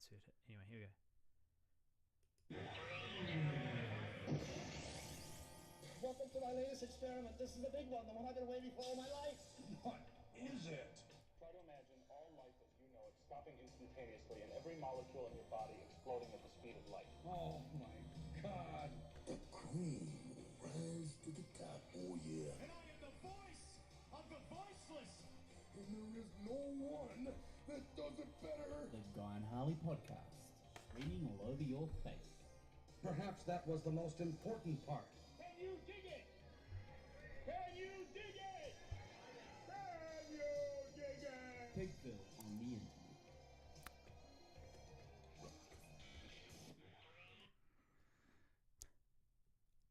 insert it. Anyway, here we go. Welcome to my latest experiment. This is the big one, the one I've been waiting for all my life. What is it? Try to imagine all life as you know it stopping instantaneously and every molecule in your body exploding at the speed of light. Oh my God. The cream will rise to the top, oh yeah. And I am the voice of the voiceless. And there is no one that does it better. The Guy and Harley podcast, streaming all over your face. Perhaps that was the most important part. Can you dig it? Can you dig it? Can you dig it? Pigville on the internet.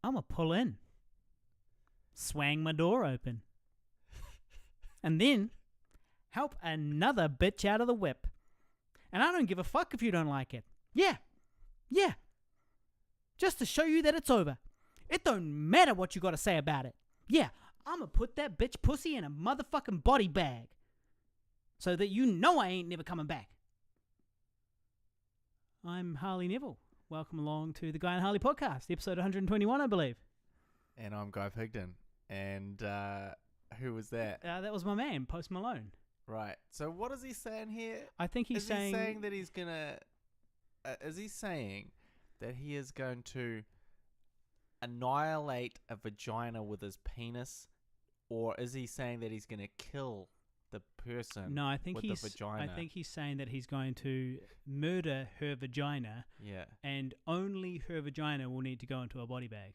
I'ma pull in, swang my door open, and then help another bitch out of the whip. And I don't give a fuck if you don't like it. Yeah. Just to show you that it's over. It don't matter what you gotta say about it. Yeah, I'ma put that bitch pussy in a motherfucking body bag. So that you know I ain't never coming back. I'm Harley Neville. Welcome along to the Guy and Harley podcast, episode 121, I believe. And I'm Guy Pigden. And who was that? That was my man, Post Malone. Right. So what is he saying here? I think he's saying... Is he saying that he's gonna... is he saying that he is going to annihilate a vagina with his penis? Or is he saying that he's gonna kill the person No, I think with he's. the vagina? I think he's saying that he's going to murder her vagina, Yeah. and only her vagina will need to go into a body bag.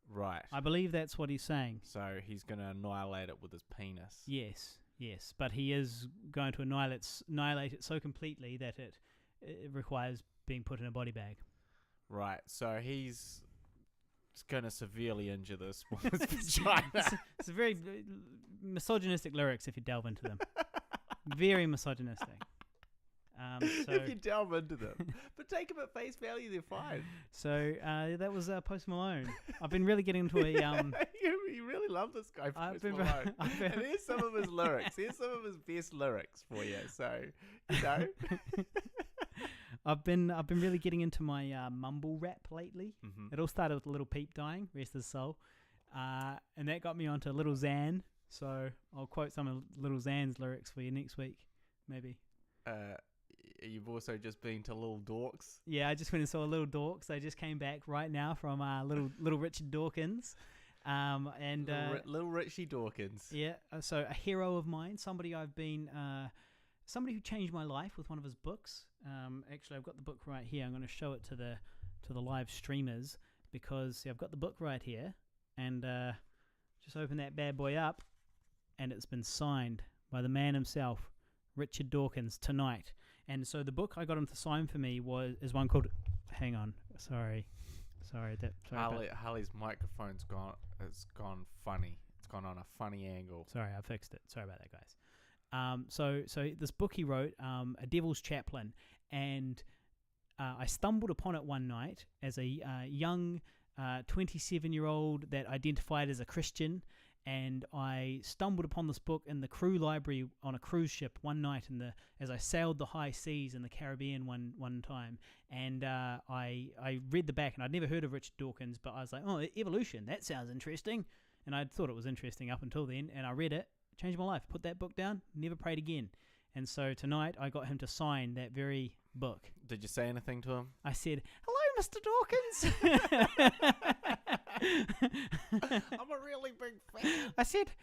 Right. I believe that's what he's saying. So he's going to annihilate it with his penis. Yes, but he is going to annihilate it so completely that it requires being put in a body bag. Right. So he's going to severely injure this woman's vagina. It's a very misogynistic lyrics if you delve into them. Very misogynistic. If you delve into them. But take them at face value, they're fine. So that was Post Malone. I've been really getting into a... You really love this guy, Post Malone. And here's some of his lyrics. Here's some of his best lyrics for you. So, you know. I've been really getting into my mumble rap lately. Mm-hmm. It all started with Little Peep dying, rest his soul. And that got me onto Little Xan. So I'll quote some of Little Xan's lyrics for you next week, maybe. You've also just been to Little Dorks. Yeah, I just went and saw Little Dorks. I just came back right now from little Richard Dawkins. Little Richie Dawkins. Yeah, so a hero of mine, somebody who changed my life with one of his books. Actually, I've got the book right here. I'm going to show it to the live streamers because I've got the book right here, and just open that bad boy up, and it's been signed by the man himself, Richard Dawkins, tonight. And so the book I got him to sign for me is one called... Hang on, sorry. Harley's microphone's gone funny. It's gone on a funny angle. Sorry, I fixed it. Sorry about that, guys. So this book he wrote, A Devil's Chaplain, and I stumbled upon it one night as a young 27-year-old that identified as a Christian, and I stumbled upon this book in the crew library on a cruise ship one night as I sailed the high seas in the Caribbean one time, and I read the back, and I'd never heard of Richard Dawkins, but I was like, oh, evolution, that sounds interesting, and I'd thought it was interesting up until then, and I read it, changed my life, put that book down, never prayed again. And so tonight I got him to sign that very book. Did you say anything to him? I said, hello, Mr. Dawkins. I'm a really big fan. I said,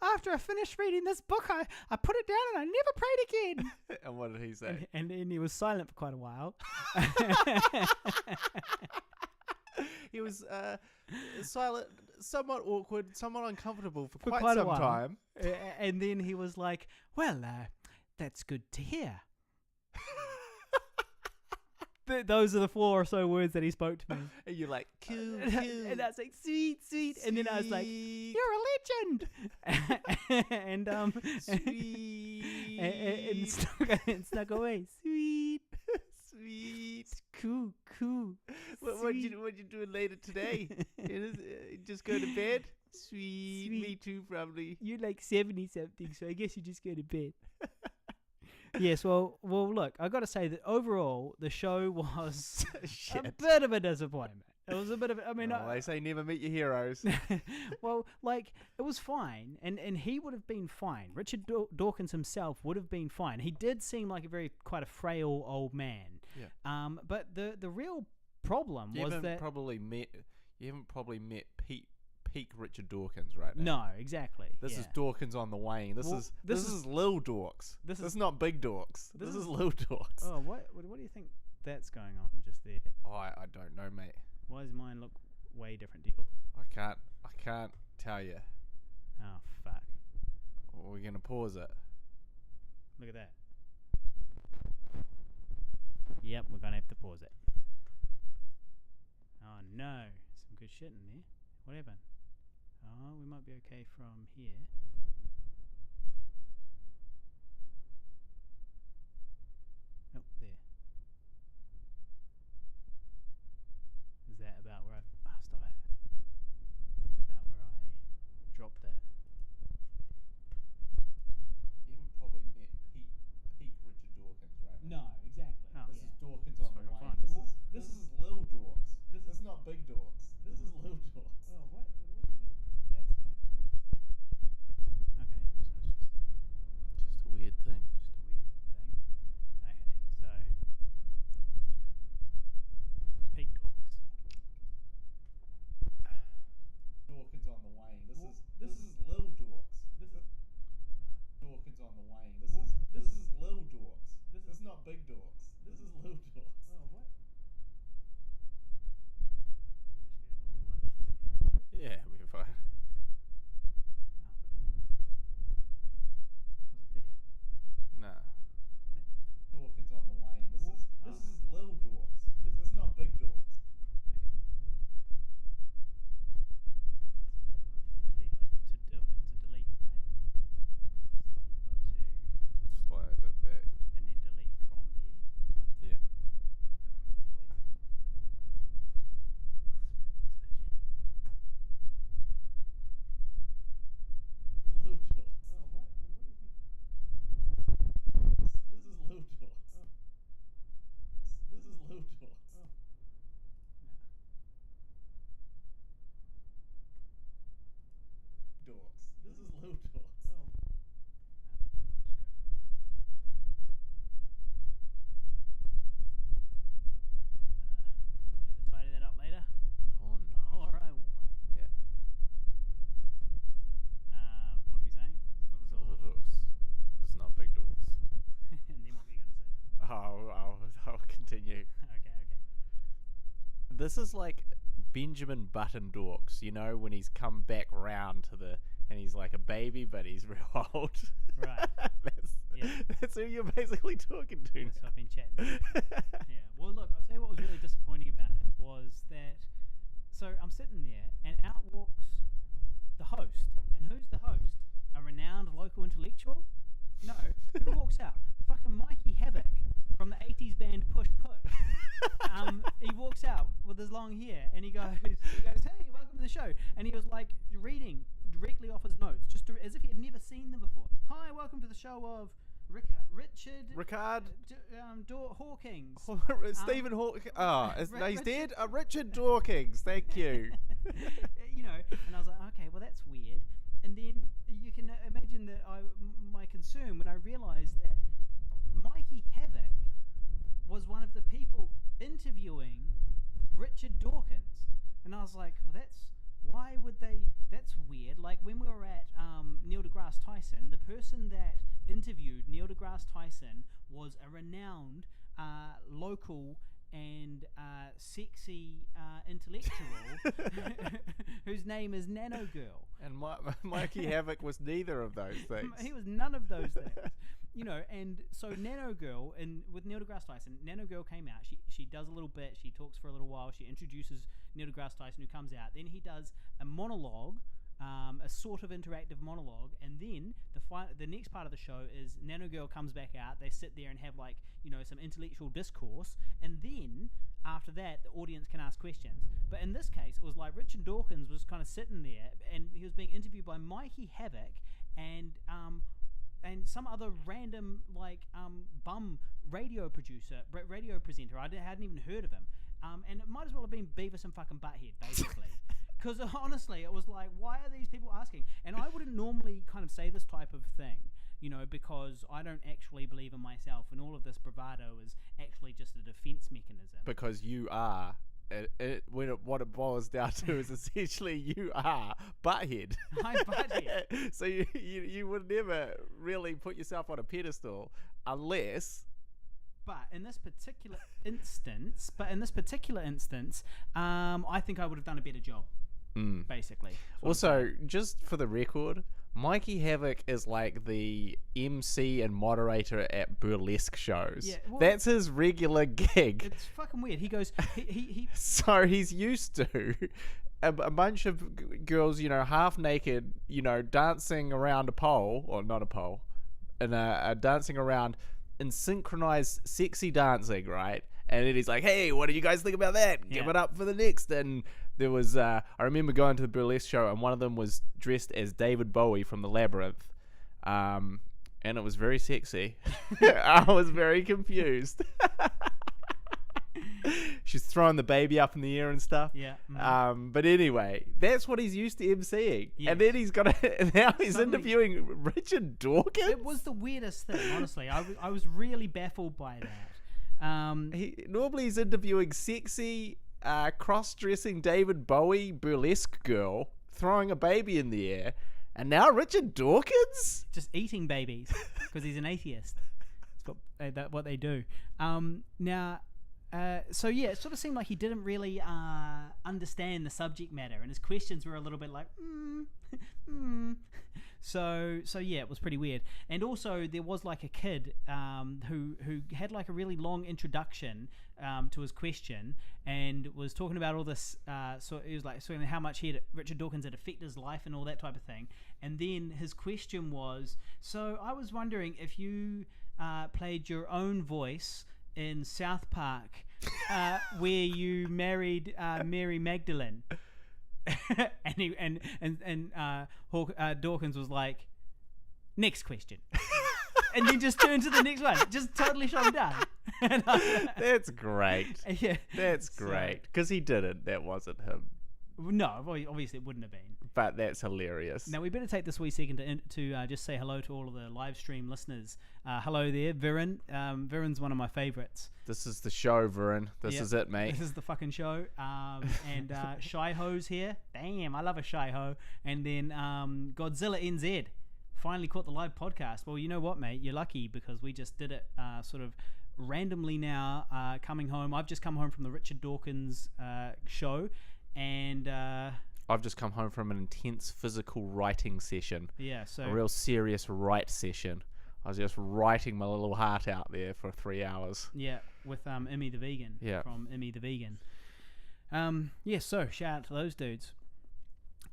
after I finished reading this book, I put it down and I never prayed again. And what did he say? And he was silent for quite a while. He was silent, somewhat awkward, somewhat uncomfortable for quite some time. And then he was like, well, that's good to hear. Those are the 4 or so words that he spoke to me. And you're like, cool. And I was like, sweet. And then I was like, you're a legend. and sweet. And snuck away. Sweet. Cool. What you doing later today? Just go to bed? Sweet. Me too, probably. You're like 70 something, so I guess you just go to bed. Yes, well, look, I got to say that overall, the show was a Shit. bit of a disappointment. It was a bit of, I mean, Well, they say never meet your heroes. well, like, it was fine, and he would have been fine. Richard Dawkins himself would have been fine. He did seem like quite a frail old man. Yeah. But the real problem You was haven't that probably met peak Richard Dawkins right now. no, exactly. This is Dawkins on the wane. This Well, is this this is- is Lil Dorks. this This is- is not Big Dorks. this This is- is Lil Dorks. Oh, what do you think that's going on just there? Oh, I don't know, mate. Why does mine look way different to yours? I can't tell you. Oh, fuck. We're gonna pause it. Look at that. Yep, we're gonna have to pause it. Oh no, some good shit in there. What happened? Oh, we might be okay from here. Oh, there. Is that about where stop it. Is that about where I dropped it? You haven't probably met peak Richard Dawkins right now. No, exactly. Oh, This yeah. is Dawkins That's on the fucking wane. fine. This is Lil Dorks. This is not Big Dorks. This is Lil Dorks. Oh, what do you think that's going on? Okay, so it's Just a weird thing. just a weird thing. Okay, so peak dorks. Dawkins on the wane. This is Lil Dorks. This is Dawkins on the wane. This is Lil Dorks. This is not Big Dorks. This is Lil Dorks. Oh, what? Yeah, we're fine. Was it there? Nah. What happened? Dawkins on the wane. This is Lil Dorks. This is not Big Dorks. Okay. It's a bit of a fiddly, like, to do it, to delete, right? It's like you've got to, Slide it back. and then delete from there. Like Yeah. and delete. Lil Dorks. Oh, what? What do you think? This is Lil Dorks. This is Lil Dorks. No. Dorks. This is Lil Dorks. Oh. We'll just go from here. And I'll either tidy that up later. Oh no. Or I won't. Yeah. What are we saying? Lil Dorks. This is not Big Dorks. And then what were you going to say? I'll continue. Okay. This is like Benjamin Button Dorks, you know, when he's come back round to and he's like a baby, but he's real old. Right. Yeah. That's who you're basically talking to So now. I've been chatting. Yeah. Well, look, I'll tell you what was really disappointing about it was that. So I'm sitting there, and out walks the host. And who's the host? A renowned local intellectual? No. Who walks out? Fucking Mikey Havoc from the 80s band Push Push. He walks out with his long hair, and he goes, "Hey, welcome to the show." And he was like reading directly off his notes, just as if he had never seen them before. "Hi, welcome to the show of Richard Ricard. Hawkins." Stephen Hawking. No, he's Richard- dead. Richard Dawkins. Thank you. You know, and I was like, okay, well that's weird. And then you can imagine that my concern when I realised that Mikey Havoc was one of the people interviewing Richard Dawkins, and I was like, well, why would they? That's weird. Like when we were at Neil deGrasse Tyson, the person that interviewed Neil deGrasse Tyson was a renowned local and sexy intellectual whose name is Nano Girl. And Mikey Havoc was neither of those things. He was none of those things. You know, and so Nano Girl, and with Neil deGrasse Tyson, Nano Girl came out. She does a little bit. She talks for a little while. She introduces Neil deGrasse Tyson, who comes out. Then he does a monologue, a sort of interactive monologue, and then the next part of the show is Nano Girl comes back out. They sit there and have some intellectual discourse, and then after that, the audience can ask questions. But in this case, it was like Richard Dawkins was kind of sitting there, and he was being interviewed by Mikey Havoc, and and some other random bum radio presenter. I hadn't even heard of him. And it might as well have been Beavis and fucking Butthead, basically. Because honestly, it was like, why are these people asking? And I wouldn't normally kind of say this type of thing, because I don't actually believe in myself, and all of this bravado is actually just a defense mechanism. Because you are. What it boils down to is essentially you are Butthead. I'm Butthead. So you would never really put yourself on a pedestal unless... But in this particular instance, I think I would have done a better job, basically. Also, just for the record, Mikey Havoc is like the MC and moderator at burlesque shows. Yeah, well, that's his regular gig. It's fucking weird. He goes, he So he's used to a bunch of girls, half naked, dancing around a pole, or not a pole, and dancing around in synchronized sexy dancing, right? And then he's like, hey, what do you guys think about that? Give it up for the next. And there was, I remember going to the burlesque show, and one of them was dressed as David Bowie from The Labyrinth. And it was very sexy. I was very confused. She's throwing the baby up in the air and stuff. Yeah. But anyway, that's what he's used to emceeing. Yes. And then now he's interviewing Richard Dawkins. It was the weirdest thing, honestly. I was really baffled by that. Normally he's interviewing sexy, cross-dressing David Bowie burlesque girl throwing a baby in the air. And now Richard Dawkins? Just eating babies because he's an atheist. That's what they do. So yeah, it sort of seemed like he didn't really understand the subject matter, and his questions were a little bit like, So yeah, it was pretty weird. And also there was like a kid who had like a really long introduction to his question, and was talking about all this. So it was like how much Richard Dawkins had affected his life and all that type of thing. And then his question was, so I was wondering if you played your own voice in South Park, where you married Mary Magdalene, and Dawkins was like, next question, and then just turned to the next one, just totally shot him down. That's great. Yeah, that's great, because he didn't. That wasn't him. No, obviously it wouldn't have been. But that's hilarious. Now we better take this wee second to just say hello to all of the live stream listeners. Hello there, Viren. Viren's one of my favourites. This is the show, Viren. This is it, mate. This is the fucking show. And Shy Ho's here. Damn, I love a Shy Ho. And then Godzilla NZ finally caught the live podcast. Well, you know what, mate? You're lucky, because we just did it sort of randomly now, coming home. I've just come home from the Richard Dawkins show, and I've just come home from an intense physical writing session. Yeah, so a real serious write session. I was just writing my little heart out there for 3 hours. Yeah, with Emmy the Vegan. Yeah. From Emmy the Vegan. Yeah, so shout out to those dudes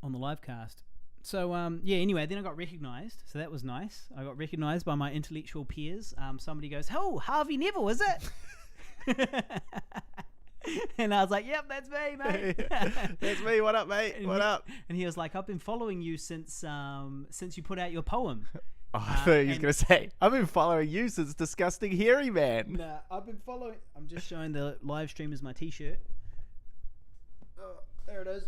on the live cast. So yeah, anyway, then I got recognised, so that was nice. I got recognised by my intellectual peers. Somebody goes, "Oh, Harvey Neville, is it?" And I was like, "Yep, that's me, mate." That's me. What up, mate? What up? And he was like, "I've been following you since you put out your poem." Oh, I thought he was going to say, "I've been following you since Disgusting Hairy Man." Nah, I've been following. I'm just showing the live stream as my T-shirt. Oh, there it is.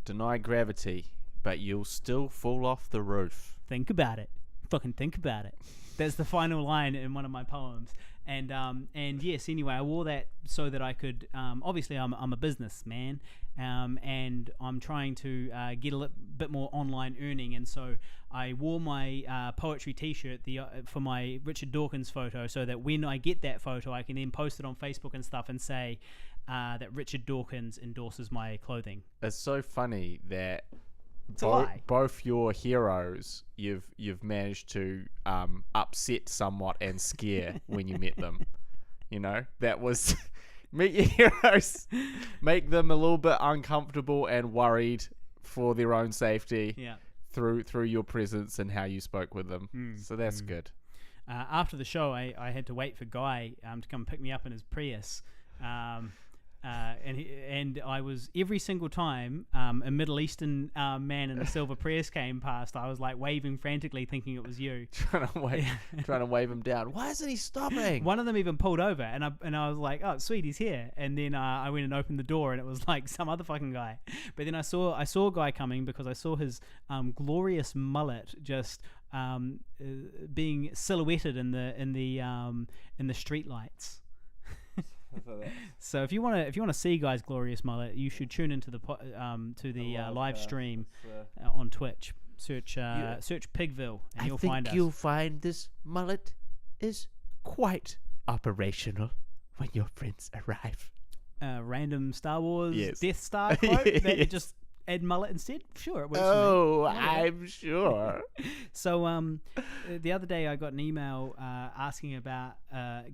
Deny gravity, but you'll still fall off the roof. Think about it. Fucking think about it. That's the final line in one of my poems. And yes, anyway, I wore that so that I could, obviously I'm a businessman, and I'm trying to get a bit more online earning, and so I wore my poetry t-shirt for my Richard Dawkins photo, so that when I get that photo, I can then post it on Facebook and stuff and say that Richard Dawkins endorses my clothing. It's so funny that lie. Both your heroes you've managed to upset somewhat and scare when you met them. You know, that was meet your heroes, make them a little bit uncomfortable and worried for their own safety. Yeah. Through your presence and how you spoke with them. So that's good. After the show, I had to wait for Guy to come pick me up in his Prius. and I was every single time a Middle Eastern man in a silver Prius came past, I was like waving frantically, thinking it was you. trying to wave him down. Why isn't he stopping? One of them even pulled over, and I was like, "Oh, sweet, he's here." And then I went and opened the door, and it was like some other fucking guy. But then I saw a guy coming because I saw his glorious mullet just being silhouetted in the street lights. So if you want to see Guy's glorious mullet, you should tune into the live stream on Twitch. Search Pigville, and you'll find us. You'll find this mullet is quite operational when your friends arrive. Random Star Wars Yes. Death Star quote that you Yes. just add mullet instead. Sure, it works. Oh, for me. Yeah. I'm sure. So the other day I got an email asking about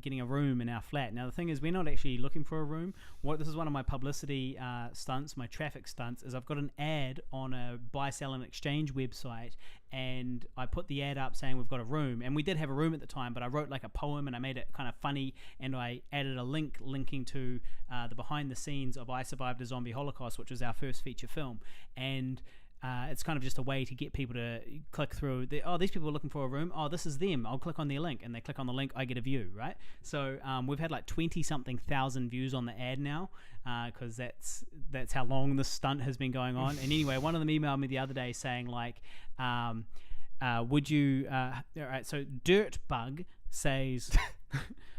getting a room in our flat. Now the thing is, we're not actually looking for a room. This is one of my publicity stunts, my traffic stunts, is I've got an ad on a buy, sell and exchange website, and I put the ad up saying we've got a room, and we did have a room at the time, but I wrote like a poem and I made it kind of funny, and I added a link linking to the behind the scenes of I Survived a Zombie Holocaust, which was our first feature film. And it's kind of just a way to get people to click through. These people are looking for a room. Oh, this is them. I'll click on their link, and they click on the link. I get a view, right? So we've had like 20-something thousand views on the ad now, because that's how long this stunt has been going on. And anyway, one of them emailed me the other day saying like, would you? All right. So Dirtbug says,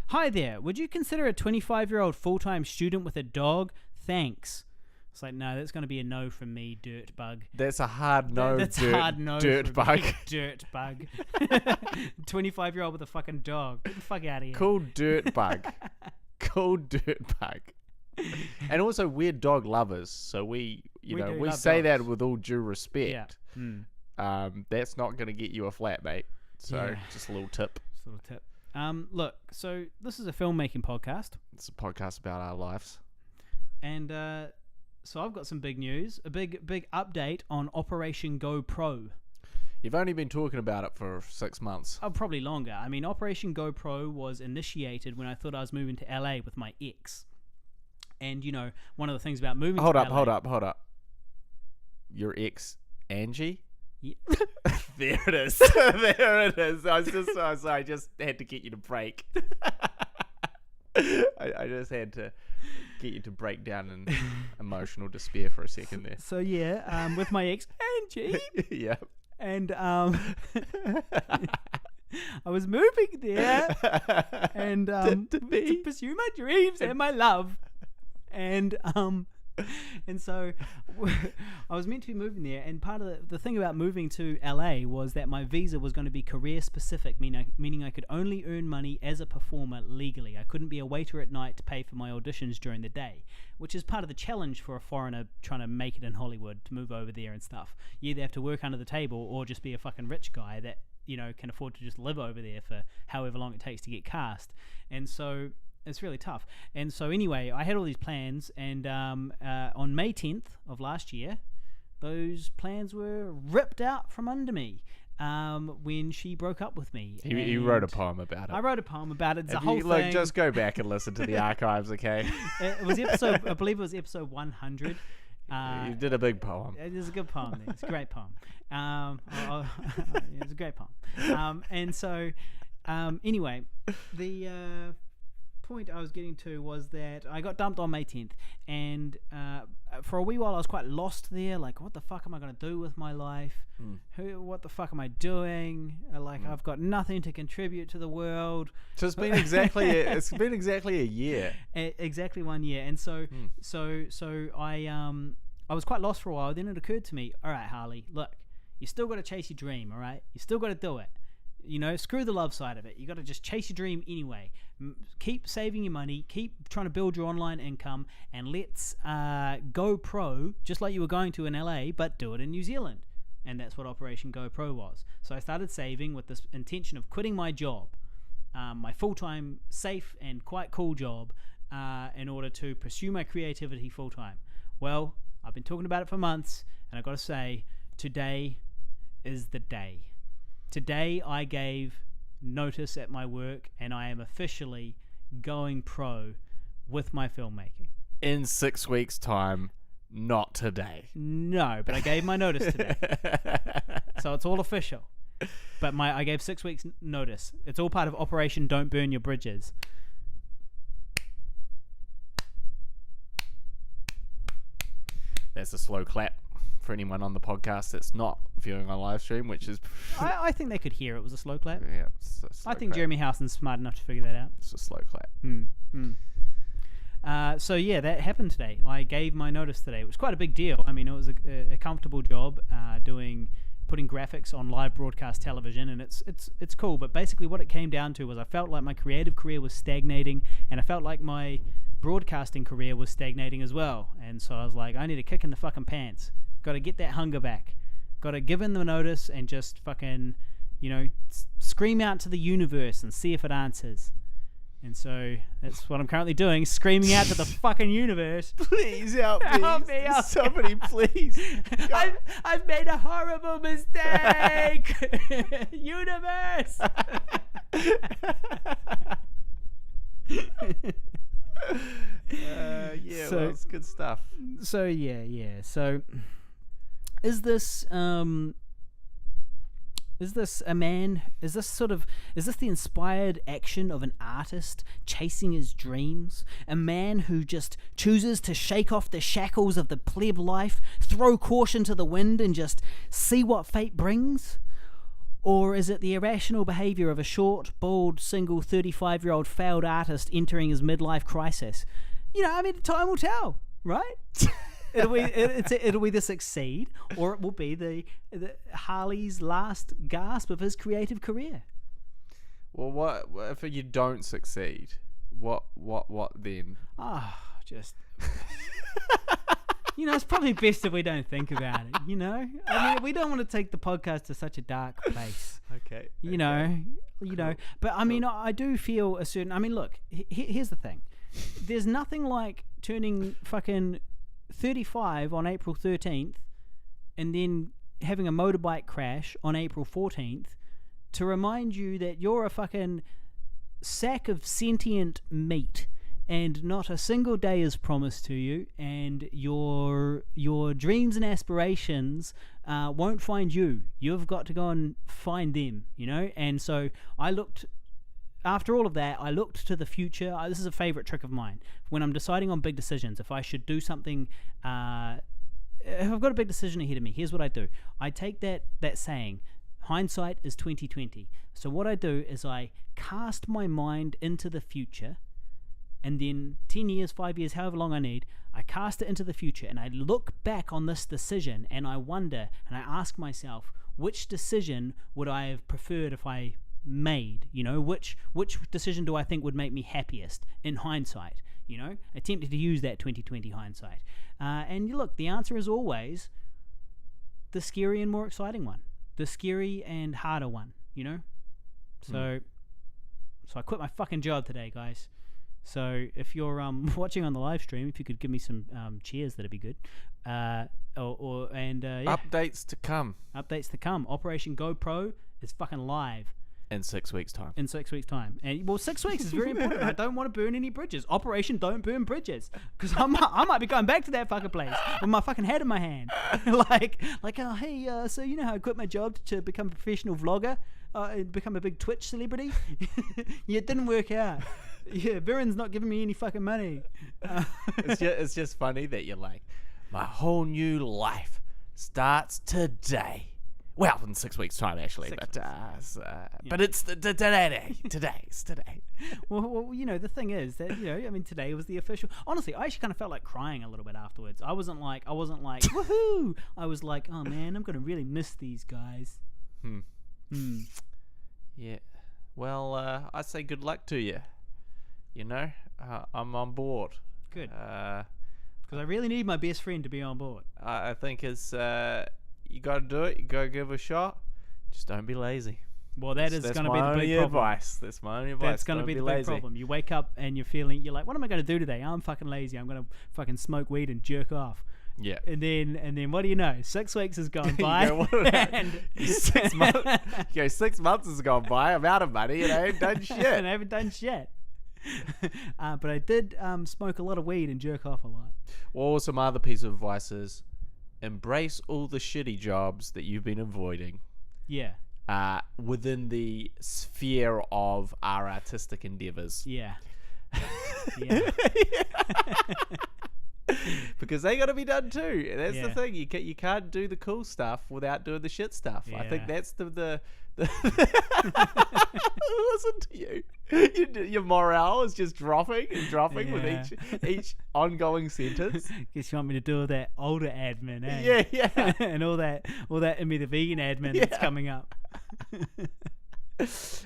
"Hi there. Would you consider a 25-year-old full-time student with a dog? Thanks." It's like, no, that's going to be a no from me, Dirtbug. That's a hard no. That's a hard no. Dirtbug. Dirtbug. 25-year-old with a fucking dog. Get the fuck out of here. Cool Dirtbug. Cool Dirtbug. And also, we're dog lovers, so we say that with all due respect. Yeah. That's not going to get you a flat, mate. So just a little tip. Just a little tip. Look, so this is a filmmaking podcast. It's a podcast about our lives. And so I've got some big news, a big update on Operation Go Pro. You've only been talking about it for 6 months. Oh, probably longer. I mean, Operation Go Pro was initiated when I thought I was moving to LA with my ex. And, one of the things about moving Hold to up, LA... hold up. Your ex, Angie? Yeah. There it is. There it is. I just had to get you to break. I just had to get you to break down in emotional despair for a second there. So yeah, with my ex Angie. Yeah. And I was moving there and to pursue my dreams and my love. And so I was meant to be moving there, and part of the thing about moving to LA was that my visa was going to be career specific, meaning I could only earn money as a performer legally. I couldn't be a waiter at night to pay for my auditions during the day, which is part of the challenge for a foreigner trying to make it in Hollywood, to move over there and stuff. You either have to work under the table or just be a fucking rich guy that can afford to just live over there for however long it takes to get cast. And so it's really tough. And so anyway, I had all these plans, and on May 10th of last year, those plans were ripped out from under me when she broke up with me. You wrote a poem about it. I wrote a poem about it. It's a whole thing. Look, just go back and listen to the archives, okay? It was I believe it was episode 100. You did a big poem. It is a good poem. There. It's a great poem. It's a great poem. And so, anyway, the point I was getting to was that I got dumped on May 10th, and for a wee while I was quite lost there. Like, what the fuck am I going to do with my life? What the fuck am I doing? I've got nothing to contribute to the world. So it's been exactly a year. Exactly 1 year. And so I was quite lost for a while. Then it occurred to me, all right, Harley, look, you still got to chase your dream, all right? You still got to do it. Screw the love side of it. You got to just chase your dream anyway. Keep saving your money. Keep trying to build your online income, and let's go pro, just like you were going to in LA, but do it in New Zealand. And that's what Operation Go Pro was. So I started saving with this intention of quitting my job, my full-time, safe and quite cool job, in order to pursue my creativity full-time. Well, I've been talking about it for months, and I've got to say, today is the day. Today I gave notice at my work, and I am officially going pro with my filmmaking. in 6 weeks' time, not today. No, but I gave my notice today. So it's all official. But I gave 6 weeks notice. It's all part of Operation Don't Burn Your Bridges. There's a slow clap for anyone on the podcast that's not viewing on live stream, which is... I think they could hear it was a slow clap. Yeah, it's a slow I think clap. Jeremy Housen's smart enough to figure that out. It's a slow clap. So yeah, that happened today. I gave my notice today. It was quite a big deal. I mean, it was a comfortable job putting graphics on live broadcast television, and it's cool. But basically, what it came down to was I felt like my creative career was stagnating, and I felt like my broadcasting career was stagnating as well. And so I was like, I need a kick in the fucking pants. Got to get that hunger back. Got to give in the notice and just fucking, scream out to the universe and see if it answers. And so that's what I'm currently doing, screaming out to the fucking universe. Please help me. Help me out. Somebody, please. I've made a horrible mistake. Universe. Yeah, well, it's good stuff. So yeah. So is this a man? Is this the inspired action of an artist chasing his dreams? A man who just chooses to shake off the shackles of the pleb life, throw caution to the wind, and just see what fate brings? Or is it the irrational behavior of a short, bald, single 35-year-old failed artist entering his midlife crisis? Time will tell, right? It'll either succeed or it will be the Harley's last gasp of his creative career. Well, what if you don't succeed? What then? Just it's probably best if we don't think about it. I mean, we don't want to take the podcast to such a dark place. Okay. But I mean, I do feel a certain. I mean, look, here's the thing. There's nothing like turning fucking 35 on April 13th and then having a motorbike crash on April 14th to remind you that you're a fucking sack of sentient meat and not a single day is promised to you, and your dreams and aspirations won't find you. You've got to go and find them, And so after all of that, I looked to the future. This is a favorite trick of mine. When I'm deciding on big decisions, if I should do something, if I've got a big decision ahead of me, here's what I do. I take that saying, hindsight is 20/20. So what I do is I cast my mind into the future, and then 10 years, 5 years, however long I need, I cast it into the future, and I look back on this decision, and I wonder, and I ask myself, which decision would I have preferred if I made? Which decision do I think would make me happiest in hindsight? Attempted to use that 20/20 hindsight. And look, the answer is always the scary and more exciting one, the scary and harder one. So I quit my fucking job today, guys. So if you're watching on the live stream, if you could give me some cheers, that'd be good. Updates to come. Updates to come. Operation GoPro is fucking live. In 6 weeks' time. And 6 weeks is very important. I don't want to burn any bridges. Operation Don't Burn Bridges. Because I might be going back to that fucking place with my fucking head in my hand. So you know how I quit my job to become a professional vlogger? And become a big Twitch celebrity? Yeah, it didn't work out. Yeah, Viren's not giving me any fucking money. It's just funny that you're like, my whole new life starts today. Well, in 6 weeks' time, actually. But it's today. It's today. Well, the thing is that, today was the official... Honestly, I actually kind of felt like crying a little bit afterwards. I wasn't like, woohoo! I was like, oh man, I'm going to really miss these guys. Yeah. Well, I say good luck to you. I'm on board. Good. Because I really need my best friend to be on board. I think it's... you got to do it. You got to give it a shot. Just don't be lazy. Well, that's going to be the big problem. That's my only advice. That's going to be the big problem. You wake up and you're like, what am I going to do today? I'm fucking lazy. I'm going to fucking smoke weed and jerk off. Yeah. And then what do you know? 6 weeks has gone by. 6 months. 6 months has gone by. I'm out of money and I ain't done shit. And I haven't done shit. But I did smoke a lot of weed and jerk off a lot. Or some other piece of advice is embrace all the shitty jobs that you've been avoiding Yeah. within the sphere of our artistic endeavors. Yeah. Yeah. Because they got to be done too. That's the Yeah. thing. You can't do the cool stuff without doing the shit stuff. I think Yeah. that's the listen to you. Your morale is just dropping and dropping with Yeah. each ongoing sentence. Guess you want me to do all that older admin, eh? Yeah. And all that Emmy the vegan admin that's Yeah. coming up.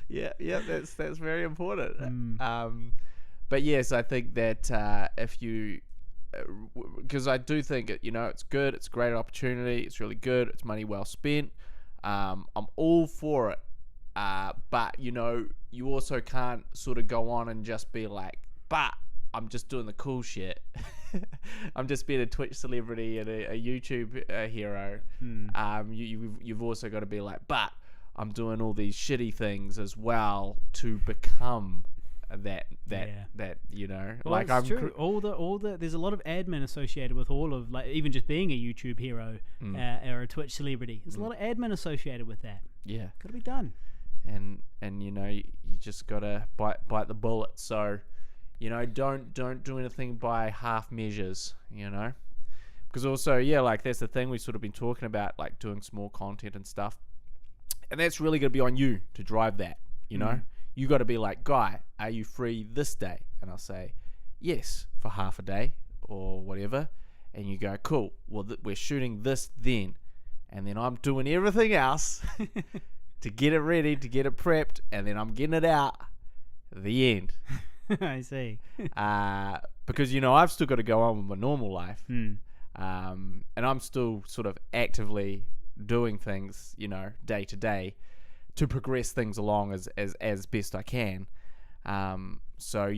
Yeah, that's very important. Mm. But yes, I think that if you, because I do think it's good, it's a great opportunity, it's really good, it's money well spent. I'm all for it. But you also can't sort of go on and just be like, but I'm just doing the cool shit. I'm just being a Twitch celebrity and a YouTube hero. You've also got to be like, but I'm doing all these shitty things as well to become that Well, like it's I'm true. All the there's a lot of admin associated with all of, like, even just being a YouTube hero or a Twitch celebrity. There's a lot of admin associated with that. yeah, Got to be done. and you just gotta bite the bullet. So don't do anything by half measures. Because also like that's the thing we've sort of been talking about, like doing small content and stuff, and that's really gonna be on you to drive that. You got to be like, Guy, are you free this day? And I'll say, yes, for half a day or whatever. And you go, cool, well, we're shooting this then. And then I'm doing everything else to get it ready, to get it prepped. And then I'm getting it out. The end. I see. Because, I've still got to go on with my normal life. Mm. And I'm still sort of actively doing things, day to to progress things along as best I can. So,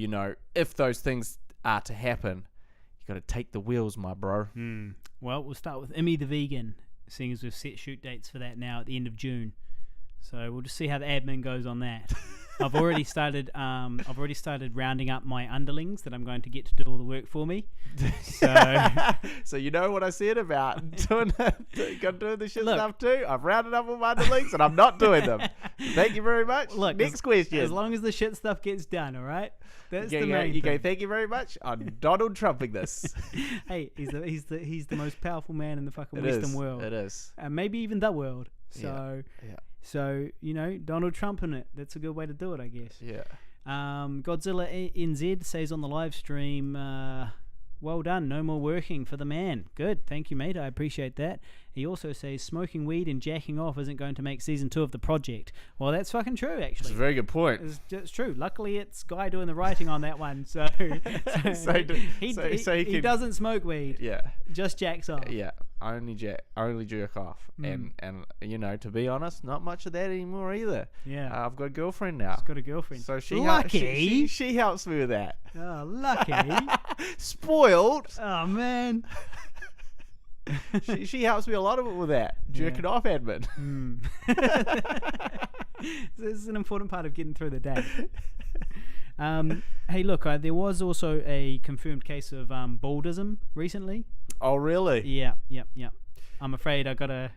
if those things are to happen, you got to take the wheels, my bro. Well, we'll start with Emmy the vegan, seeing as we've set shoot dates for that now at the end of June. So we'll just see how the admin goes on that. I've already started rounding up my underlings that I'm going to get to do all the work for me. So So you know what I said about doing the shit Look, stuff too? I've rounded up all my underlings and I'm not doing them. Thank you very much. Look, Next question. As long as the shit stuff gets done, all right? That's you the go, main you thing. go, thank you very much. I'm Donald Trumping this. Hey, he's the most powerful man in the fucking It Western is. world. It is. And maybe even the world. So Yeah. So, Donald Trump in it. That's a good way to do it, I guess. Yeah. Godzilla NZ says on the live stream, well done, no more working for the man. Good, thank you, mate, I appreciate that. He also says smoking weed and jacking off isn't going to make season 2 of the project. Well, that's fucking true, It's actually. a very good point. It's true. Luckily, it's Guy doing the writing on that one. So, he doesn't smoke weed. Yeah. Just jacks off. Yeah. I only jerk off. And to be honest, not much of that anymore either. Yeah. I've got a girlfriend now. He's got a girlfriend. So Lucky. she helps me with that. Oh, lucky. Spoiled. Oh, man. she helps me a lot with that. Jerking off admin. This is an important part of getting through the day. Hey, look, there was also a confirmed case of Baldism recently. Oh, really? Yeah. I'm afraid I gotta.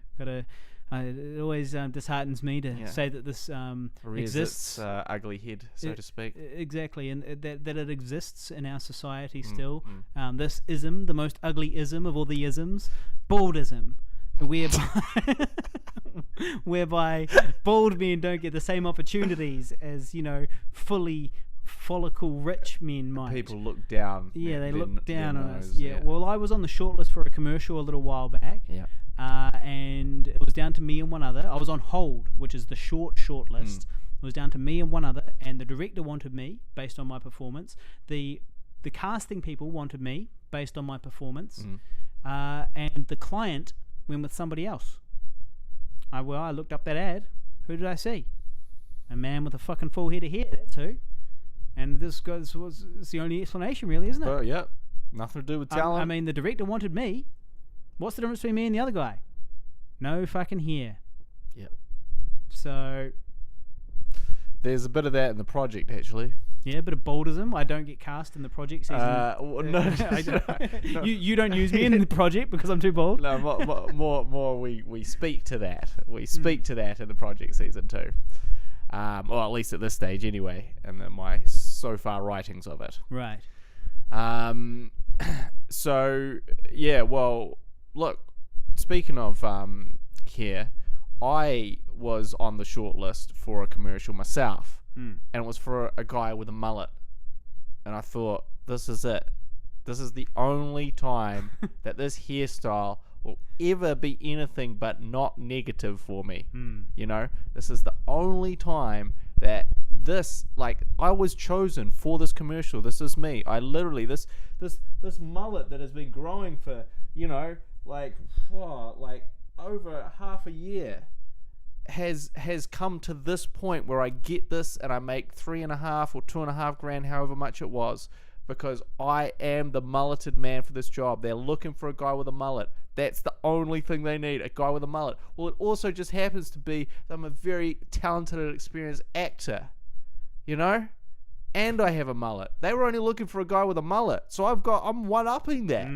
It always disheartens me to say that this exists. Its ugly head, so to speak. Exactly, and that it exists in our society still. This ism, the most ugly ism of all the isms, baldism, whereby bald men don't get the same opportunities as fully follicle rich men might. People look down. Yeah, they look down on us. nose, Yeah. Well, I was on the shortlist for a commercial a little while back. Yeah. And it was down to me and one other. I was on hold, which is the shortlist. It was down to me and one other, and the director wanted me based on my performance. The casting people wanted me based on my performance, and the client went with somebody else. I looked up that ad. Who did I see? A man with a fucking full head of hair. That's who. And it's the only explanation, really, isn't it? Oh, yeah. Nothing to do with talent. I mean, the director wanted me. What's the difference between me and the other guy? No fucking hair. Yeah. So There's a bit of that in the project, actually. Yeah, a bit of Baldism. I don't get cast in the project season. No. You don't use me in the project because I'm too bald. No, more. We speak to that. We speak to that in the project season too. Or at least at this stage, anyway. And then my so far writings of it. Right. So yeah. Well, look. Speaking of here, I was on the short list for a commercial myself, and it was for a guy with a mullet, and I thought, this is it. This is the only time that this hairstyle will ever be anything but not negative for me. You know, this is the only time that this, like, I was chosen for this commercial. This is me. I literally, this mullet that has been growing for, you know, like over half a year has come to this point where I get this and I make $3.5 or $2.5 grand, however much it was, because I am the mulleted man for this job. They're looking for a guy with a mullet. That's the only thing they need, a guy with a mullet. Well, it also just happens to be that I'm a very talented and experienced actor, you know? And I have a mullet. They were only looking for a guy with a mullet. So I'm one-upping that.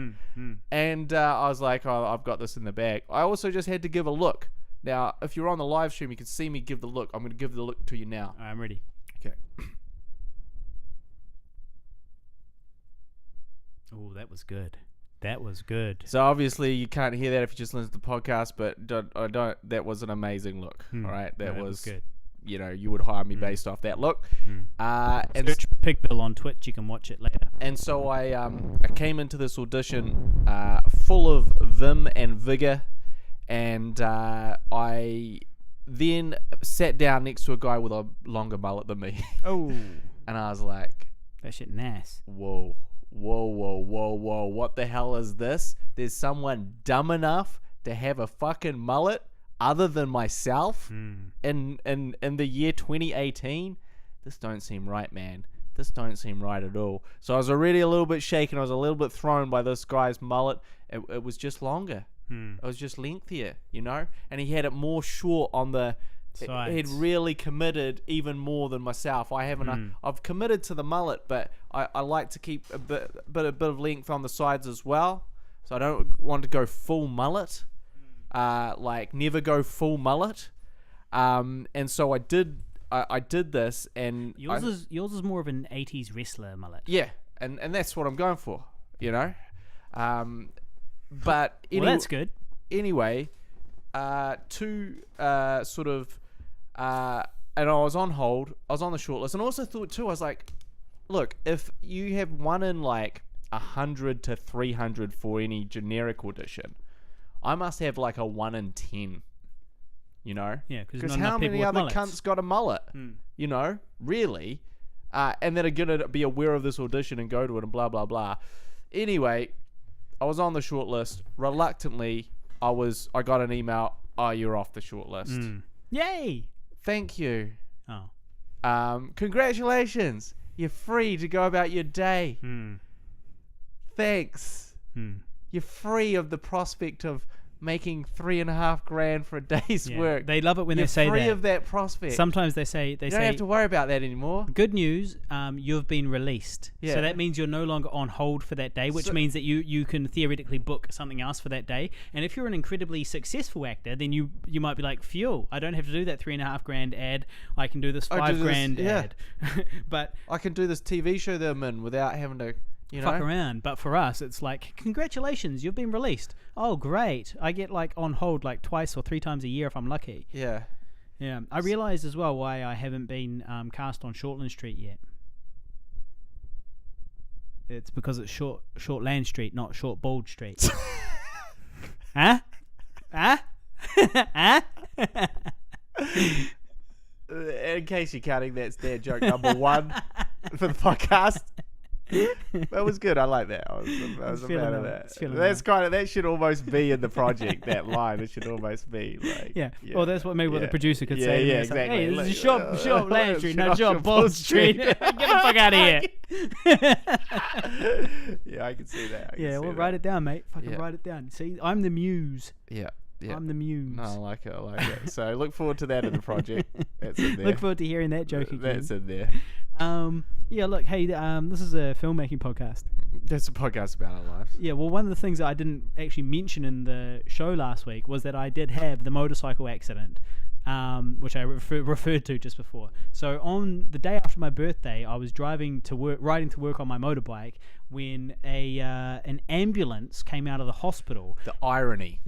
And I was like, oh, I've got this in the bag. I also just had to give a look. Now, if you're on the live stream, you can see me give the look. I'm going to give the look to you now. I'm ready. Okay. Oh, that was good. That was good. So obviously you can't hear that if you just listen to the podcast, but that was an amazing look. All right, that was good. You know, you would hire me based off that look. And Search Pigbill on Twitch. You can watch it later. And so I came into this audition full of vim and vigor, and I then sat down next to a guy with a longer mullet than me. Oh. And I was like, that shit nice. Whoa, what the hell is this? There's someone dumb enough to have a fucking mullet other than myself in the year 2018? This don't seem right, man. This don't seem right at all. So I was already a little bit shaken. I was a little bit thrown by this guy's mullet. It was just longer. It was just lengthier, you know? And he had it more short on the sides. He'd really committed even more than myself. I haven't. I've committed to the mullet, but I like to keep a bit of length on the sides as well. So I don't want to go full mullet. Like never go full mullet. And so I did this, and yours is more of an 80s wrestler mullet. Yeah, and that's what I'm going for, you know. But well, that's good. Anyway, and I was on hold. I was on the shortlist, and also thought too. I was like, look, if you have 1 in like 100 to 300 for any generic audition, I must have like a 1 in 10. You know? Yeah, because how many other cunts got a mullet? You know, really? And that are gonna be aware of this audition and go to it and blah blah blah. Anyway, I was on the shortlist. Reluctantly, I got an email. Oh, you're off the shortlist. Yay! Thank you. Oh. Congratulations. You're free to go about your day. Thanks. You're free of the prospect of making $3.5 grand for a day's work. They love it when they say that. You're free of that prospect. Sometimes they say you don't have to worry about that anymore. Good news, you've been released. Yeah. So that means you're no longer on hold for that day, which means that you can theoretically book something else for that day. And if you're an incredibly successful actor, then you might be like, phew, I don't have to do that $3.5 grand ad. I can do this $5 grand ad. But I can do this TV show that I'm in without having to fuck around. But for us, it's like, congratulations, you've been released. Oh, great. I get like on hold like twice or 3 times a year if I'm lucky. Yeah. I realized as well why I haven't been cast on Shortland Street yet. It's because it's Shortland Street, not Short Bald Street. Huh? In case you're counting, that's their joke number 1 for the podcast. That was good. I like that. I was a fan of that. That's kind of, that should almost be in the project. That line, it should almost be like. Yeah. Well, that's what maybe what the producer could say. Yeah, exactly. Like, hey, this is Short Land Street, not Short Bald Street. Get the fuck out of here. Yeah, I can see that. Well, write it down, mate. Fucking write it down. See, I'm the muse. Yeah. I'm the muse. No, I like it. So look forward to that in the project. That's in there. Look forward to hearing that joke again. That's in there. Yeah, look, hey, this is a filmmaking podcast. That's a podcast about our lives. Yeah, well, one of the things that I didn't actually mention in the show last week was that I did have the motorcycle accident, which I referred to just before. So on the day after my birthday, I was riding to work on my motorbike when an ambulance came out of the hospital. The irony.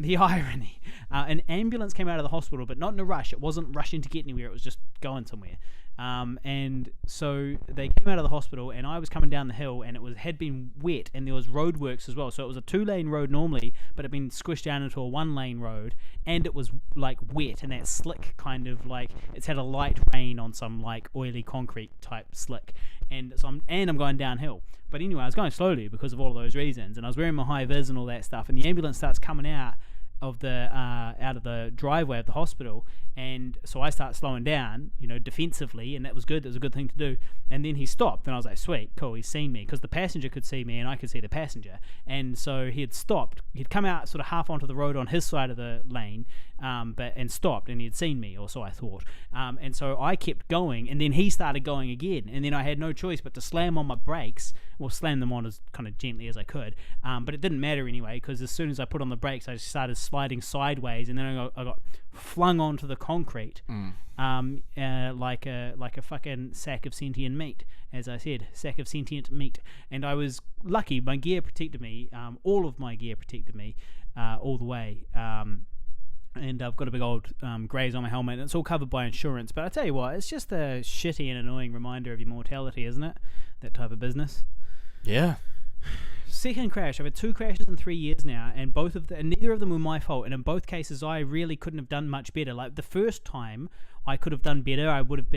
An ambulance came out of the hospital, but not in a rush. It wasn't rushing to get anywhere. It was just going somewhere. And so they came out of the hospital, and I was coming down the hill, and it had been wet, and there was roadworks as well. So it was a 2-lane road normally, but it had been squished down into a 1-lane road, and it was like wet, and that slick kind of like it's had a light rain on some like oily concrete type slick, and so I'm going downhill. But anyway, I was going slowly because of all of those reasons, and I was wearing my high vis and all that stuff, and the ambulance starts coming out of the driveway of the hospital, and so I start slowing down, defensively, and that was good. That was a good thing to do. And then he stopped, and I was like, sweet, cool, he's seen me, because the passenger could see me and I could see the passenger. And so he had stopped. He'd come out sort of half onto the road on his side of the lane, and stopped, and he had seen me, or so I thought. And so I kept going, and then he started going again, and then I had no choice but to slam on my brakes, well, slam them on as kind of gently as I could, but it didn't matter anyway, because as soon as I put on the brakes, I just started sliding sideways, and then I got flung onto the concrete, like a fucking sack of sentient meat, as I said, sack of sentient meat. And I was lucky; my gear protected me. All of my gear protected me all the way. And I've got a big old graze on my helmet, and it's all covered by insurance. But I tell you what, it's just a shitty and annoying reminder of your mortality, isn't it? That type of business. Yeah. Second crash. I've had 2 crashes in 3 years now, and neither of them were my fault. And in both cases, I really couldn't have done much better. Like the first time, I could have done better. I could have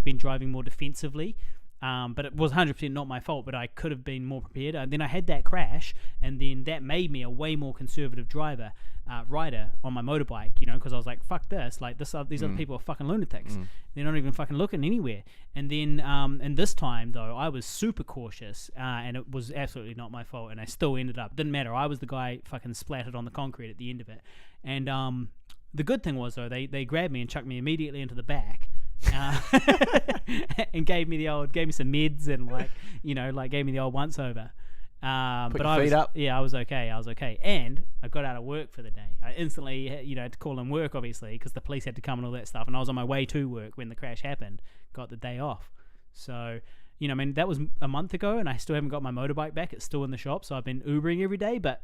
been driving more defensively. But it was 100% not my fault, but I could have been more prepared. And then I had that crash, and then that made me a way more conservative rider on my motorbike, because I was like, fuck this, like these other people are fucking lunatics. They're not even fucking looking anywhere. And then, and this time though, I was super cautious, and it was absolutely not my fault, and I still ended up, didn't matter, I was the guy fucking splattered on the concrete at the end of it. And the good thing was though, they grabbed me and chucked me immediately into the back, and gave me some meds, and gave me the old once over. Put but your I feet was, up. Yeah, I was okay, and I got out of work for the day. I instantly, had to call in work, obviously, because the police had to come and all that stuff, and I was on my way to work when the crash happened. Got the day off, so that was a month ago, and I still haven't got my motorbike back. It's still in the shop, so I've been Ubering every day, but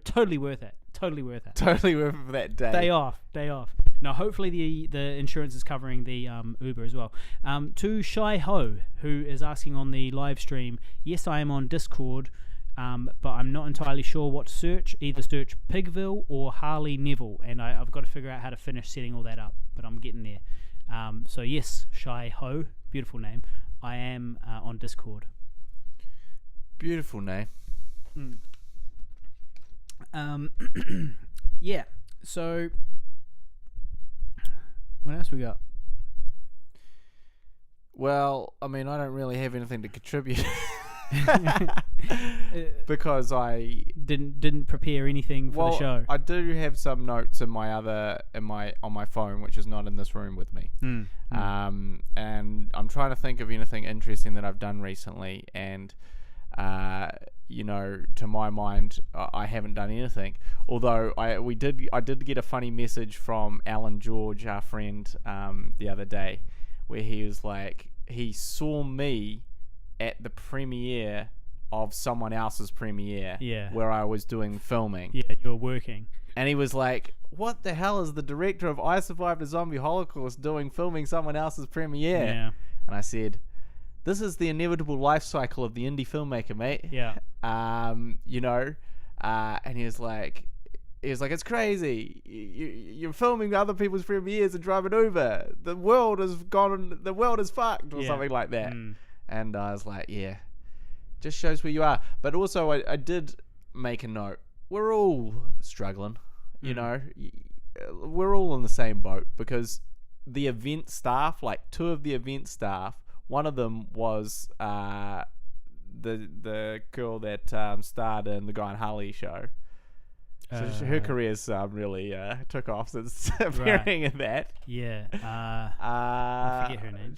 totally worth it. Totally worth it for that day. Day off. Now, hopefully the insurance is covering the Uber as well. To Shy Ho, who is asking on the live stream, yes, I am on Discord, but I'm not entirely sure what to search. Either search Pigville or Harley Neville, and I've got to figure out how to finish setting all that up, but I'm getting there. So yes, Shy Ho, beautiful name. I am on Discord. Beautiful name. Yeah, so what else we got? Well, I mean, I don't really have anything to contribute because I didn't prepare anything for the show. I do have some notes on my phone, which is not in this room with me. And I'm trying to think of anything interesting that I've done recently, and to my mind, I haven't done anything. Although I did get a funny message from Alan George, our friend, the other day, where he was like, he saw me at the premiere of someone else's premiere, where I was doing filming. Yeah, you were working. And he was like, what the hell is the director of I Survived a Zombie Holocaust doing filming someone else's premiere? Yeah. And I said, this is the inevitable life cycle of the indie filmmaker, mate. Yeah. And he was like, it's crazy. You're filming other people's premieres and driving Uber. The world is fucked, or something like that. And I was like, yeah, just shows where you are. But also, I did make a note. We're all struggling, we're all in the same boat, because the event staff, like 2 of the event staff, one of them was the girl that starred in the Guy and Harley show. So her career's really took off since appearing in that. Yeah. I forget her name.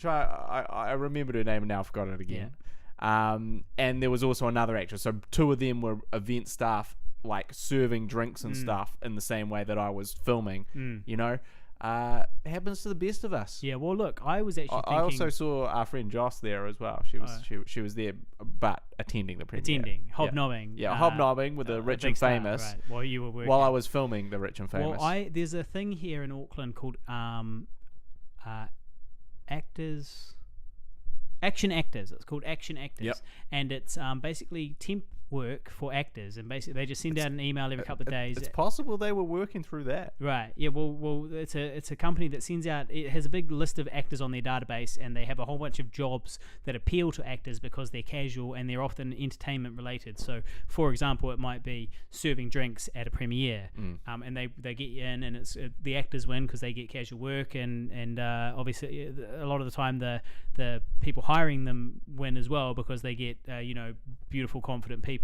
I remembered her name and now I've forgotten it again. And there was also another actress. So two of them were event staff, like serving drinks and stuff in the same way that I was filming. You know, happens to the best of us. Yeah. Well, look, I was actually thinking. I also saw our friend Joss there as well. She was there, but attending the premiere. Hobnobbing. Yeah, hobnobbing with the rich and famous. Right. While you were working. While I was filming the rich and famous. Well, there's a thing here in Auckland called Action Actors. It's called Action Actors. Yep. And it's basically temp work for actors, and basically they just send out an email every couple of days. It's possible they were working through that. Right. Yeah. Well, it's a company that sends out. It has a big list of actors on their database, and they have a whole bunch of jobs that appeal to actors because they're casual and they're often entertainment related. So, for example, it might be serving drinks at a premiere, and they get you in, and it's the actors win because they get casual work, and obviously a lot of the time the people hiring them win as well because they get beautiful, confident people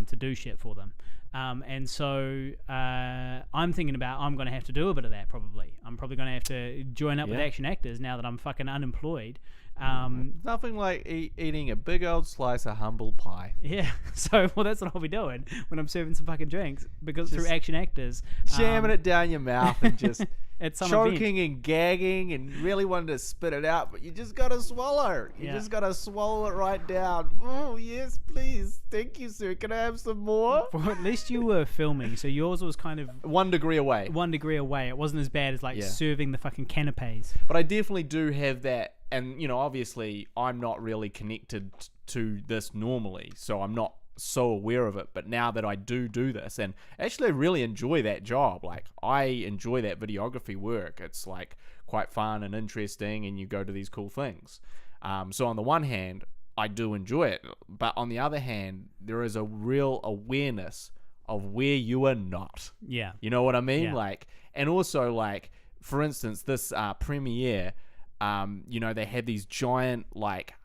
to do shit for them. And so I'm thinking about I'm going to have to do a bit of that probably. I'm probably going to have to join up with Action Actors now that I'm fucking unemployed. Nothing like eating a big old slice of humble pie. Yeah, so that's what I'll be doing when I'm serving some fucking drinks because through Action Actors. Jamming it down your mouth and just at some choking event. and gagging and really wanting to spit it out, but you just gotta swallow. You just gotta swallow it right down. Oh yes, please. Thank you, sir. Can I have some more? Well, at least you were filming, so yours was kind of 1 degree away. 1 degree away. It wasn't as bad as serving the fucking canapes. But I definitely do have that, and obviously I'm not really connected to this normally, so I'm not so aware of it. But now that I do this, and actually I really enjoy that job. Like, I enjoy that videography work. It's like quite fun and interesting, and you go to these cool things. So on the one hand, I do enjoy it, but on the other hand, there is a real awareness of where you are not. Yeah. You know what I mean? Yeah. Like, and also, like, for instance, this premiere, they had these giant, like,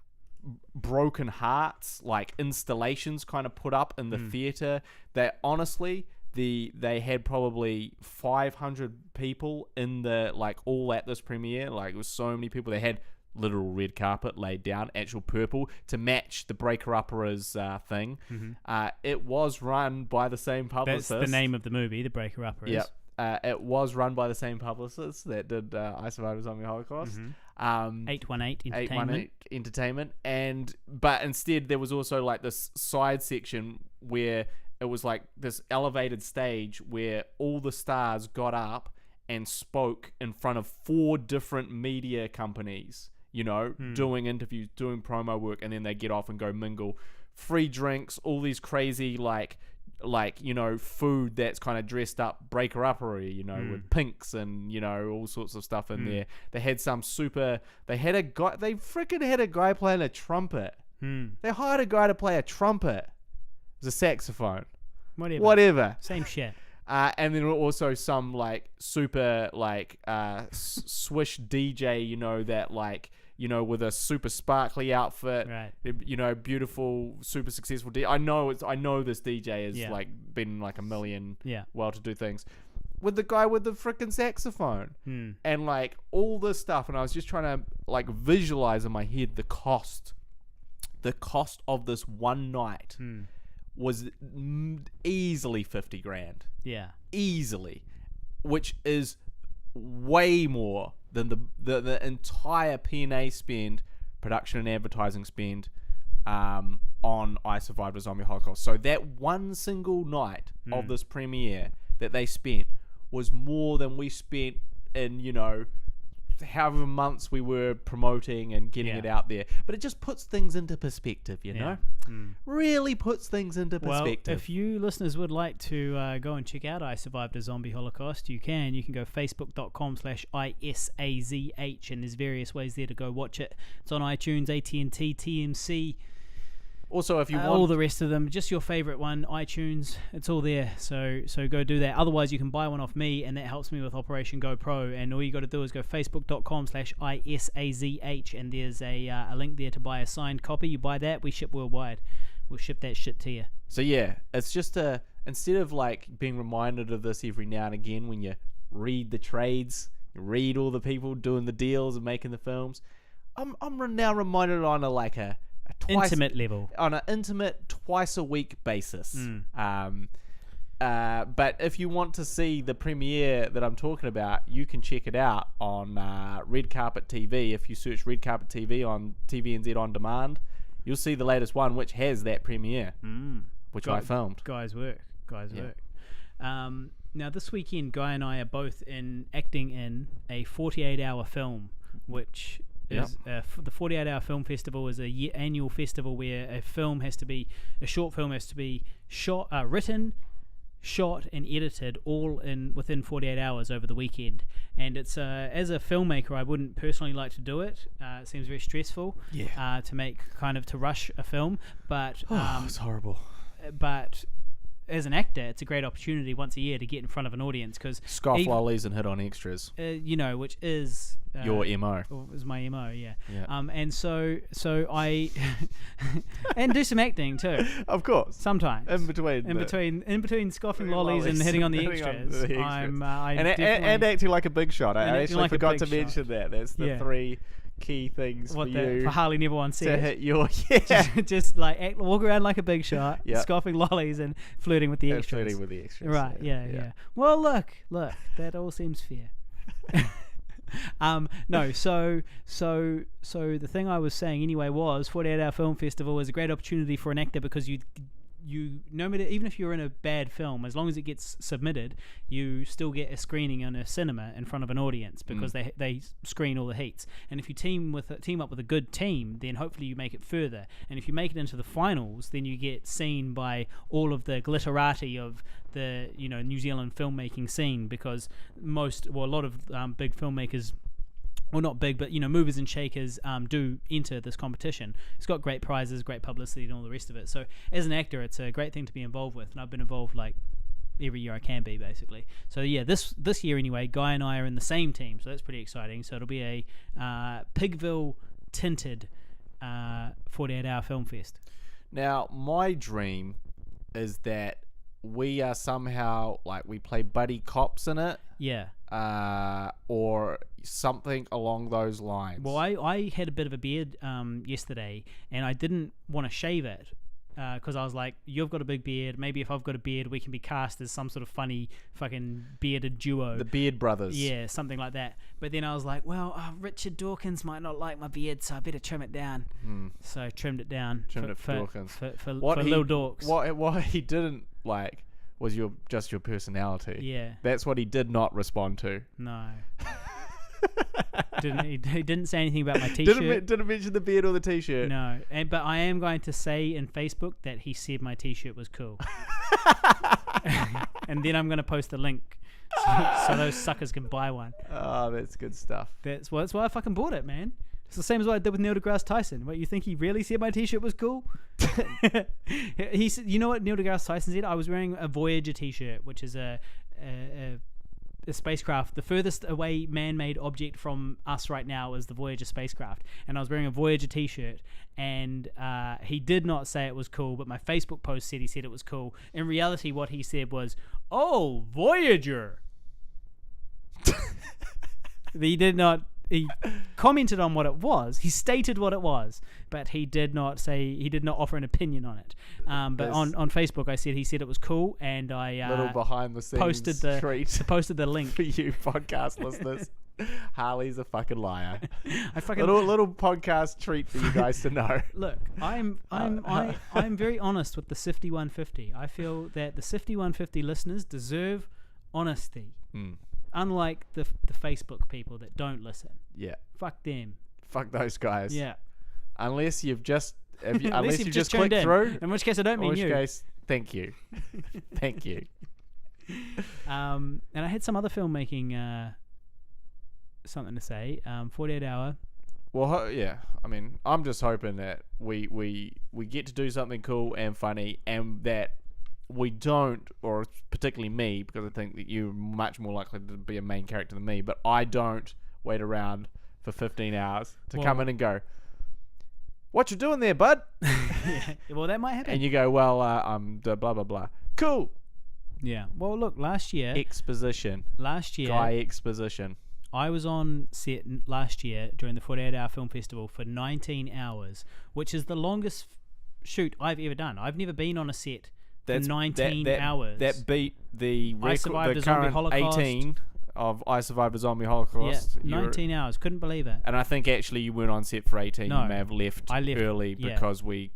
broken hearts, like, installations kind of put up in the theater that honestly, they had probably 500 people in the, like, all at this premiere. Like, it was so many people. They had literal red carpet laid down, actual purple, to match the Breaker Uppera's thing. It was run by the same publicist. That's the name of the movie, The Breaker Upperas. Yep. It was run by the same publicist that did I Survived a Zombie Holocaust. 818 Entertainment. Entertainment. But instead there was also like this side section where it was like this elevated stage where all the stars got up and spoke in front of 4 different media companies, doing interviews, doing promo work, and then they get off and go mingle. Free drinks, all these crazy like food that's kind of dressed up Breaker Uppery, with pinks and all sorts of stuff in there. They had they freaking had a guy playing a trumpet. They hired a guy to play a trumpet. It was a saxophone. Whatever. Same shit. And then also some like super like swish DJ, that like with a super sparkly outfit, right? Beautiful, super successful DJ. I know this DJ has like been like a million well-to-do things. With the guy with the frickin' saxophone and like all this stuff, and I was just trying to like visualize in my head the cost of this one night was easily 50 grand. Yeah, easily, which is way more than the entire P&A spend, production and advertising spend, on I Survived a Zombie Holocaust. So that one single night of this premiere that they spent was more than we spent in, however months we were promoting and getting it out there. But it just puts things into perspective, really puts things into perspective. Well, if you listeners would like to go and check out I Survived a Zombie Holocaust, you can go facebook.com/ISAZH, and there's various ways there to go watch it. It's on iTunes, AT&T, TMC. Also, if you want all the rest of them, just your favorite one, iTunes, it's all there. So go do that. Otherwise, you can buy one off me, and that helps me with Operation GoPro. And all you got to do is go facebook.com/ISAZH, and there's a link there to buy a signed copy. You buy that, we ship worldwide. We'll ship that shit to you. So yeah, it's just a instead of like being reminded of this every now and again when you read the trades, you read all the people doing the deals and making the films, I'm now reminded on a Intimate level. On an intimate twice a week basis. But if you want to see the premiere that I'm talking about, you can check it out on Red Carpet TV. If you search Red Carpet TV on TVNZ On Demand, you'll see the latest one, which has that premiere, which I filmed. Guys work. Now, this weekend, Guy and I are both acting in a 48-hour film, which is the 48-hour film festival is a annual festival where a short film has to be written, shot and edited all within 48 hours over the weekend. And it's as a filmmaker, I wouldn't personally like to do it. It seems very stressful to rush a film, but it's horrible. But as an actor, it's a great opportunity once a year to get in front of an audience, because scoff lollies and hit on extras, which is your MO. Is my MO, yeah. Yeah. And so I and do some acting too, of course, sometimes in between scoffing lollies and hitting on the extras. And acting like a big shot. I actually forgot to mention that. That's the three key things for Harley never on set to hit your just like walk around like a big shot, scoffing lollies and flirting with the extras. Right, yeah. Well, look, that all seems fair. No, so the thing I was saying anyway was 48-hour film festival is a great opportunity for an actor, because you no matter, even if you're in a bad film, as long as it gets submitted, you still get a screening in a cinema in front of an audience, because they screen all the heats. And if you team up with a good team, then hopefully you make it further. And if you make it into the finals, then you get seen by all of the glitterati of the New Zealand filmmaking scene, because a lot of big filmmakers, well, not big, but movers and shakers do enter this competition. It's got great prizes, great publicity, and all the rest of it. So as an actor, it's a great thing to be involved with, and I've been involved like every year I can be, basically. So yeah, this year anyway, Guy and I are in the same team, so that's pretty exciting. So it'll be a Pigville tinted 48-hour film fest. Now, my dream is that we are somehow we play buddy cops in it. Yeah. Or something along those lines. Well, I had a bit of a beard yesterday, and I didn't want to shave it because I was like, you've got a big beard, maybe if I've got a beard we can be cast as some sort of funny fucking bearded duo, the Beard Brothers. Yeah, something like that. But then I was like, well, Richard Dawkins might not like my beard, so I better trim it down. So I trimmed it down for Dawkins. For little dorks. What he didn't like was your personality. Yeah. That's what he did not respond to. No. He didn't say anything about my t-shirt. Didn't mention the beard or the t-shirt. No. But I am going to say in Facebook that he said my t-shirt was cool. And then I'm going to post the link so those suckers can buy one. Oh, that's good stuff. That's why I fucking bought it, man. It's the same as what I did with Neil deGrasse Tyson. What, you think he really said my t-shirt was cool? He said, you know what Neil deGrasse Tyson said? I was wearing a Voyager t-shirt, which is a spacecraft. The furthest away man-made object from us right now is the Voyager spacecraft. And I was wearing a Voyager t-shirt, and he did not say it was cool, but my Facebook post said he said it was cool. In reality, what he said was, "Oh, Voyager." He commented on what it was. He stated what it was, but he did not offer an opinion on it. But on Facebook, he said it was cool, and I little behind the scenes posted the link for you podcast listeners. Harley's a fucking liar. I little podcast treat for you guys to know. Look, I'm very honest with the Sifty 150. I feel that the Sifty 150 listeners deserve honesty. Unlike the Facebook people that don't listen. Yeah. Fuck them. Fuck those guys. Yeah. Unless you've just clicked in, through. In which case I don't mean you. In which case, thank you. Thank you. And I had some other filmmaking something to say. 48 hour. Well, yeah. I mean, I'm just hoping that we get to do something cool and funny, and that we don't, or particularly me, because I think that you're much more likely to be a main character than me, but I don't wait around for 15 hours to come in and go, "What you doing there, bud?" Yeah. Well, that might happen. And you go, "Well, I'm blah blah blah." Cool. Yeah. Well, look, last year, Exposition. Guy exposition. I was on set last year during the 48-hour film festival for 19 hours, which is the longest shoot I've ever done. I've never been on a set for 19 hours. That beat the I record, Survived the a Zombie current Holocaust. 18 of I Survived a Zombie Holocaust. Yeah, 19 hours. Couldn't believe it. And I think actually you weren't on set for 18. No, You may have left I left early yeah. because we